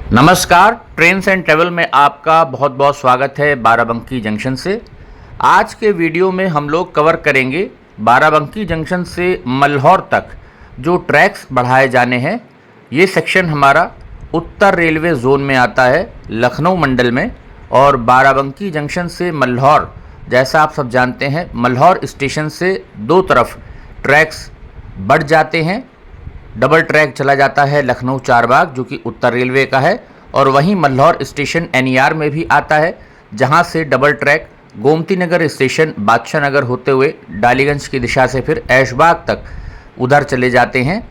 नमस्कार, trains and travel में आपका बहुत बहुत स्वागत है बाराबंकी जंक्शन से। आज के वीडियो में हम लोग कवर करेंगे बाराबंकी जंक्शन से मल्हौर तक जो ट्रैक्स बढ़ाए जाने हैं। ये सेक्शन हमारा उत्तर रेलवे जोन में आता है, लखनऊ मंडल में। और बाराबंकी जंक्शन से मल्हौर, जैसा आप सब जानते हैं, मल्हौर स्टेशन से दो तरफ ट्रैक्स बढ़ जाते हैं। डबल ट्रैक चला जाता है लखनऊ चारबाग, जो कि उत्तर रेलवे का है, और वहीं मल्हौर स्टेशन एनईआर में भी आता है, जहां से double track Gomti Nagar station Badshah Nagar होते हुए डालीगंज की दिशा से फिर ऐशबाग तक उधर चले जाते हैं।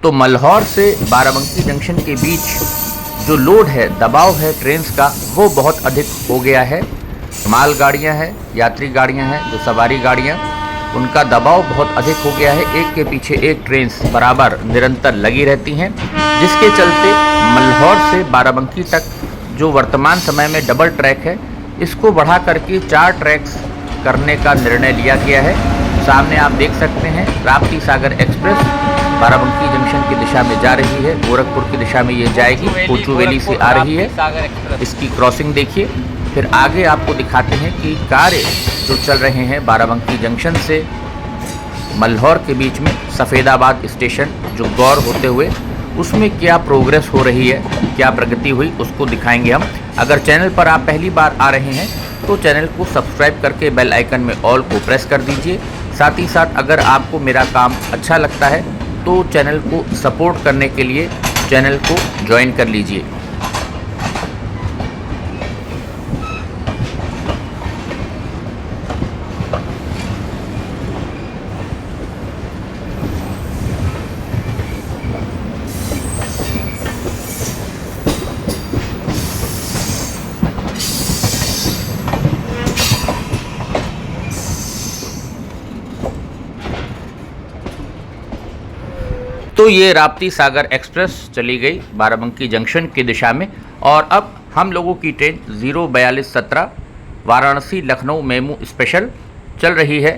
तो मल्हौर से बाराबंकी जंक्शन के बीच जो लोड है, दबाव है ट्रेन्स का, वो बहुत अधिक हो गया है। माल गाड़ियाँ हैं, यात्री गाड़ियाँ हैं, जो सवारी गाड़ियाँ, उनका दबाव बहुत अधिक हो गया है। एक के पीछे एक ट्रेन बराबर निरंतर लगी रहती हैं, जिसके चलते मल्हौर से बाराबंकी तक जो वर्तमान समय में डबल ट्रैक है, इसको बढ़ा करके 4 ट्रैक्स करने का निर्णय लिया गया है। सामने आप देख सकते हैं राप्ती सागर एक्सप्रेस बाराबंकी जंक्शन की दिशा में जा रही है, गोरखपुर की दिशा में ये जाएगी, कोचुवेली से आ रही है। इसकी क्रॉसिंग देखिए। फिर आगे आपको दिखाते हैं कि कार्य जो चल रहे हैं बाराबंकी जंक्शन से मल्हौर के बीच में सफ़ेदाबाद स्टेशन जो गौर होते हुए, उसमें क्या प्रोग्रेस हो रही है, क्या प्रगति हुई, उसको दिखाएंगे हम। अगर चैनल पर आप पहली बार आ रहे हैं तो चैनल को सब्सक्राइब करके बेल आइकन में ऑल को प्रेस कर दीजिए। साथ ही साथ अगर आपको मेरा काम अच्छा लगता है तो चैनल को सपोर्ट करने के लिए चैनल को ज्वाइन कर लीजिए। तो ये राप्ती सागर एक्सप्रेस चली गई बाराबंकी जंक्शन की दिशा में, और अब हम लोगों की train 04217 Varanasi Lucknow MEMU special चल रही है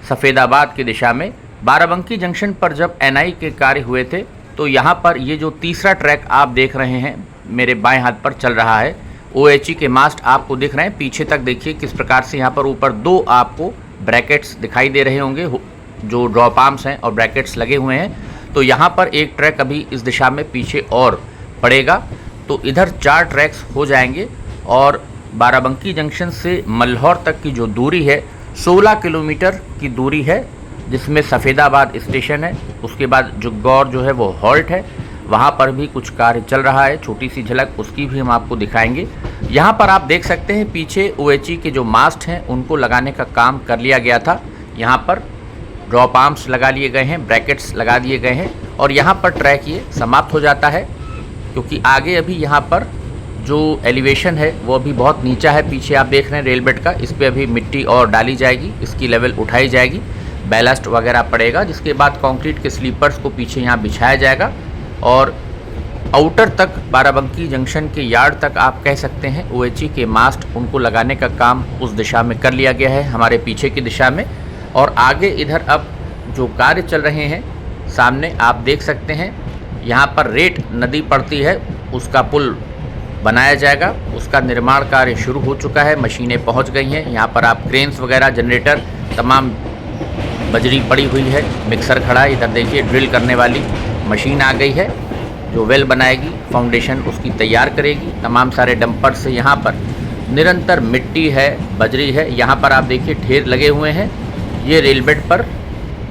सफ़ेदाबाद की दिशा में। बाराबंकी जंक्शन पर जब एनआई के कार्य हुए थे तो यहाँ पर ये जो तीसरा ट्रैक आप देख रहे हैं मेरे बाएं हाथ पर चल रहा है, ओएचई के मास्ट आपको दिख रहे हैं। पीछे तक देखिए किस प्रकार से यहाँ पर ऊपर 2 आपको ब्रैकेट्स दिखाई दे रहे होंगे, जो ड्रॉप आर्म्स हैं और ब्रैकेट्स लगे हुए हैं। तो यहाँ पर एक ट्रैक अभी इस दिशा में पीछे और पड़ेगा, तो इधर 4 ट्रैक्स हो जाएंगे। और बाराबंकी जंक्शन से मल्हौर तक की जो दूरी है 16 किलोमीटर की दूरी है, जिसमें सफ़ेदाबाद स्टेशन है। उसके बाद जो गौर जो है वो हॉल्ट है, वहाँ पर भी कुछ कार्य चल रहा है। छोटी सी झलक उसकी भी हम आपको दिखाएंगे। यहाँ पर आप देख सकते हैं पीछे ओएचई के जो मास्ट हैं उनको लगाने का काम कर लिया गया था। यहाँ पर ड्रॉप आर्म्स लगा लिए गए हैं, ब्रैकेट्स लगा दिए गए हैं, और यहाँ पर ट्रैक ये समाप्त हो जाता है, क्योंकि आगे अभी यहाँ पर जो एलिवेशन है वो अभी बहुत नीचा है। पीछे आप देख रहे हैं रेल बेड का, इस पर अभी मिट्टी और डाली जाएगी, इसकी लेवल उठाई जाएगी, बैलास्ट वगैरह पड़ेगा, जिसके बाद कंक्रीट के स्लीपर्स को पीछे यहाँ बिछाया जाएगा। और आउटर तक बाराबंकी जंक्शन के यार्ड तक आप कह सकते हैं ओएचई के मास्ट उनको लगाने का काम उस दिशा में कर लिया गया है, हमारे पीछे की दिशा में। और आगे इधर अब जो कार्य चल रहे हैं सामने आप देख सकते हैं, यहाँ पर रेट नदी पड़ती है, उसका पुल बनाया जाएगा, उसका निर्माण कार्य शुरू हो चुका है, मशीनें पहुँच गई हैं। यहाँ पर आप क्रेन्स वगैरह, जनरेटर, तमाम बजरी पड़ी हुई है, मिक्सर खड़ा है। इधर देखिए ड्रिल करने वाली मशीन आ गई है, जो वेल बनाएगी, फाउंडेशन उसकी तैयार करेगी। तमाम सारे डंपर से यहाँ पर निरंतर मिट्टी है, बजरी है। यहाँ पर आप देखिए ढेर लगे हुए हैं। ये रेल बेड पर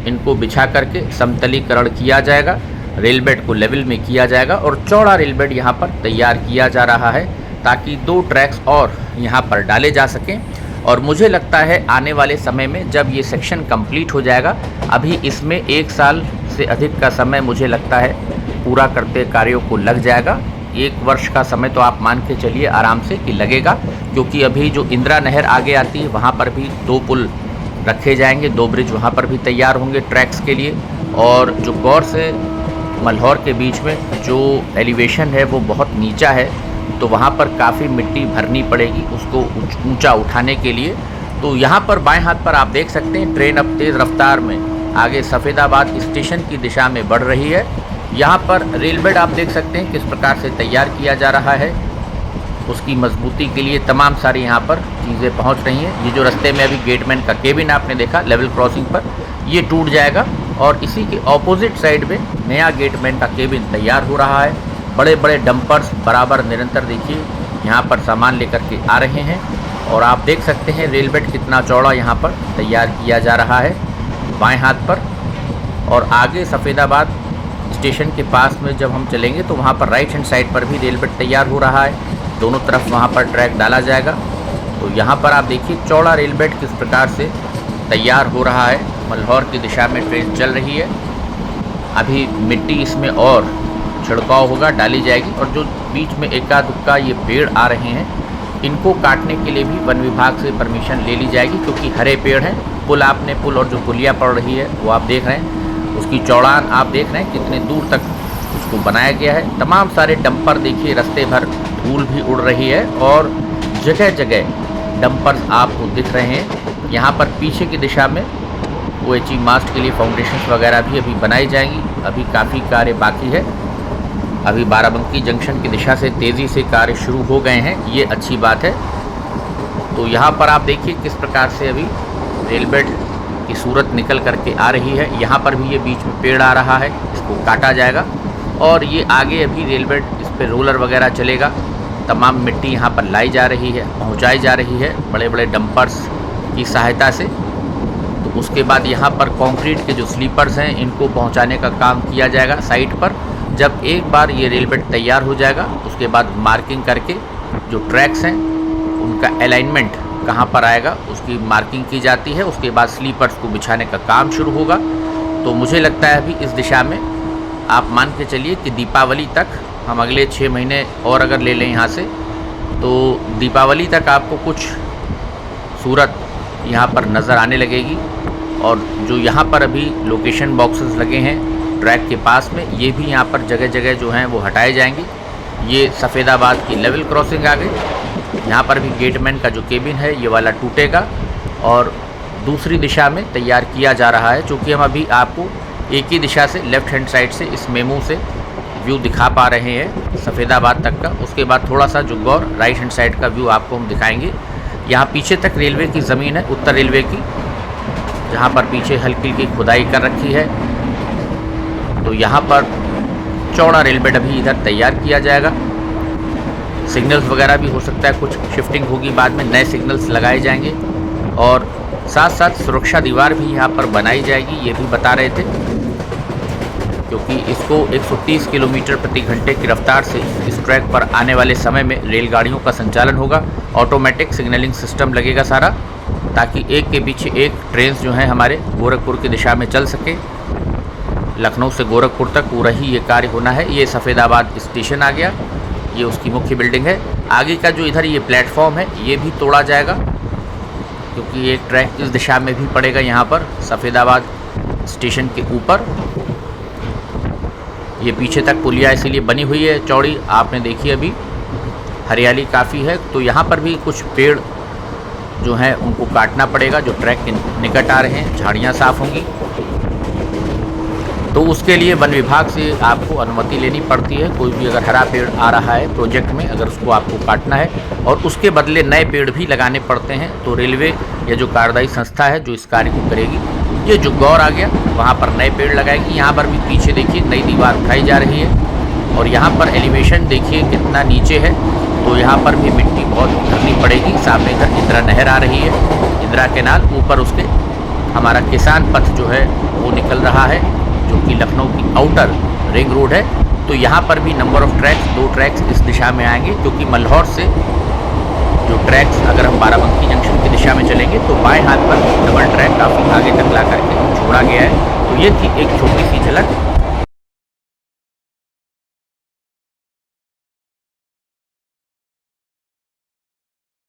इनको बिछा करके समतलीकरण किया जाएगा, रेल बेड को लेवल में किया जाएगा, और चौड़ा रेल बेड यहाँ पर तैयार किया जा रहा है, ताकि 2 ट्रैक्स और यहाँ पर डाले जा सकें। और मुझे लगता है आने वाले समय में जब ये सेक्शन कंप्लीट हो जाएगा, अभी इसमें 1 साल से अधिक का समय मुझे लगता है पूरा करते कार्यों को लग जाएगा। 1 वर्ष का समय तो आप मान के चलिए आराम से कि लगेगा, क्योंकि अभी जो इंदिरा नहर आगे आती है वहाँ पर भी 2 पुल रखे जाएंगे, 2 ब्रिज वहाँ पर भी तैयार होंगे ट्रैक्स के लिए। और जो गौर से मल्हौर के बीच में जो एलिवेशन है वो बहुत नीचा है, तो वहाँ पर काफ़ी मिट्टी भरनी पड़ेगी उसको ऊंचा उठाने के लिए। तो यहाँ पर बाएं हाथ पर आप देख सकते हैं ट्रेन अब तेज़ रफ्तार में आगे सफ़ेदाबाद स्टेशन की दिशा में बढ़ रही है। यहाँ पर रेल बेड आप देख सकते हैं किस प्रकार से तैयार किया जा रहा है। उसकी मजबूती के लिए तमाम सारी यहाँ पर चीज़ें पहुँच रही हैं। ये जो रास्ते में अभी गेटमैन का केबिन आपने देखा लेवल क्रॉसिंग पर, ये टूट जाएगा और इसी के ऑपोजिट साइड में नया गेटमैन का केबिन तैयार हो रहा है। बड़े बड़े डंपर्स बराबर निरंतर देखिए यहाँ पर सामान लेकर के आ रहे हैं और आप देख सकते हैं रेल बेड कितना चौड़ा यहाँ पर तैयार किया जा रहा है बाएं हाथ पर। और आगे सफ़ेदाबाद स्टेशन के पास में जब हम चलेंगे तो वहाँ पर राइट हैंड साइड पर भी रेल बेड तैयार हो रहा है। दोनों तरफ वहाँ पर ट्रैक डाला जाएगा। तो यहाँ पर आप देखिए चौड़ा रेल बेड किस प्रकार से तैयार हो रहा है। मल्हौर की दिशा में ट्रेन चल रही है। अभी मिट्टी इसमें और छिड़काव होगा, डाली जाएगी। और जो बीच में एका दुक्का ये पेड़ आ रहे हैं, इनको काटने के लिए भी वन विभाग से परमिशन ले ली जाएगी, क्योंकि हरे पेड़ हैं। पुल और जो पुलिया पड़ रही है वो आप देख रहे हैं, उसकी चौड़ान आप देख रहे हैं कितने दूर तक उसको बनाया गया है। तमाम सारे डंपर देखिए, रास्ते भर धूल भी उड़ रही है और जगह जगह डंपर्स आपको दिख रहे हैं। यहाँ पर पीछे की दिशा में OHE मास्ट के लिए फाउंडेशंस वगैरह भी अभी बनाई जाएंगी। अभी काफ़ी कार्य बाकी है। अभी बाराबंकी जंक्शन की दिशा से तेज़ी से कार्य शुरू हो गए हैं, ये अच्छी बात है। तो यहाँ पर आप देखिए किस प्रकार से अभी रेल बेड की सूरत निकल करके आ रही है। यहाँ पर भी ये बीच में पेड़ आ रहा है, इसको काटा जाएगा और ये आगे अभी रेल बेड, इस पर रोलर वगैरह चलेगा। तमाम मिट्टी यहाँ पर लाई जा रही है, पहुँचाई जा रही है बड़े बड़े डंपर्स की सहायता से। तो उसके बाद यहाँ पर कंक्रीट के जो स्लीपर्स हैं, इनको पहुँचाने का काम किया जाएगा साइट पर। जब एक बार ये रेल बेड तैयार हो जाएगा, उसके बाद मार्किंग करके जो ट्रैक्स हैं उनका अलाइनमेंट कहाँ पर आएगा उसकी मार्किंग की जाती है। उसके बाद स्लीपर्स को बिछाने का काम शुरू होगा। तो मुझे लगता है अभी इस दिशा में आप मान के चलिए कि दीपावली तक, हम अगले 6 महीने और अगर ले लें यहाँ से, तो दीपावली तक आपको कुछ सूरत यहाँ पर नज़र आने लगेगी। और जो यहाँ पर अभी लोकेशन बॉक्सेस लगे हैं ट्रैक के पास में, ये भी यहाँ पर जगह जगह जो हैं वो हटाए जाएंगे। ये सफ़ेदाबाद की लेवल क्रॉसिंग आ गई। यहाँ पर भी गेटमैन का जो केबिन है ये वाला टूटेगा और दूसरी दिशा में तैयार किया जा रहा है। चूँकि हम अभी आपको एक ही दिशा से लेफ़्ट हैंड साइड से इस मेमू से व्यू दिखा पा रहे हैं सफ़ेदाबाद तक का। उसके बाद थोड़ा सा जुग्गौर राइट हैंड साइड का व्यू आपको हम दिखाएंगे। यहाँ पीछे तक रेलवे की ज़मीन है, उत्तर रेलवे की, जहाँ पर पीछे हल्की की खुदाई कर रखी है। तो यहाँ पर चौड़ा रेल बेड अभी इधर तैयार किया जाएगा। सिग्नल्स वगैरह भी हो सकता है कुछ शिफ्टिंग होगी, बाद में नए सिग्नल्स लगाए जाएंगे और साथ साथ सुरक्षा दीवार भी यहाँ पर बनाई जाएगी, ये भी बता रहे थे। क्योंकि इसको 130 किलोमीटर प्रति घंटे की रफ्तार से इस ट्रैक पर आने वाले समय में रेलगाड़ियों का संचालन होगा। ऑटोमेटिक सिग्नलिंग सिस्टम लगेगा सारा, ताकि एक के पीछे एक ट्रेन जो हैं हमारे गोरखपुर की दिशा में चल सके। लखनऊ से गोरखपुर तक पूरा ही ये कार्य होना है। ये सफ़ेदाबाद स्टेशन आ गया, ये उसकी मुख्य बिल्डिंग है। आगे का जो इधर ये प्लेटफॉर्म है ये भी तोड़ा जाएगा, क्योंकि एक ट्रैक इस दिशा में भी पड़ेगा यहाँ पर सफ़ेदाबाद स्टेशन के ऊपर। ये पीछे तक पुलिया इसीलिए बनी हुई है चौड़ी, आपने देखी अभी हरियाली काफ़ी है। तो यहाँ पर भी कुछ पेड़ जो हैं उनको काटना पड़ेगा, जो ट्रैक के निकट आ रहे हैं। झाड़ियाँ साफ़ होंगी तो उसके लिए वन विभाग से आपको अनुमति लेनी पड़ती है। कोई भी अगर हरा पेड़ आ रहा है प्रोजेक्ट में, अगर उसको आपको काटना है और उसके बदले नए पेड़ भी लगाने पड़ते हैं, तो रेलवे या जो कार्यदायी संस्था है जो इस कार्य को करेगी, ये जुग्गौर आ गया, वहाँ पर नए पेड़ लगाएगी। यहाँ पर भी पीछे देखिए नई दीवार उठाई जा रही है और यहाँ पर एलिवेशन देखिए कितना नीचे है। तो यहाँ पर भी मिट्टी बहुत भरनी पड़ेगी। सामने इधर इंदिरा नहर आ रही है, इंदिरा कैनाल, ऊपर उसके हमारा किसान पथ जो है वो निकल रहा है, जो कि लखनऊ की आउटर रिंग रोड है। तो यहाँ पर भी नंबर ऑफ ट्रैक्स, 2 ट्रैक्स इस दिशा में आएंगे, क्योंकि मल्हौर से जो ट्रैक्स अगर हम बाराबंकी जंक्शन की दिशा में चलेंगे तो बाएं हाथ पर डबल ट्रैक काफ़ी आगे तक ला करके छोड़ा गया है। तो ये थी एक छोटी सी झलक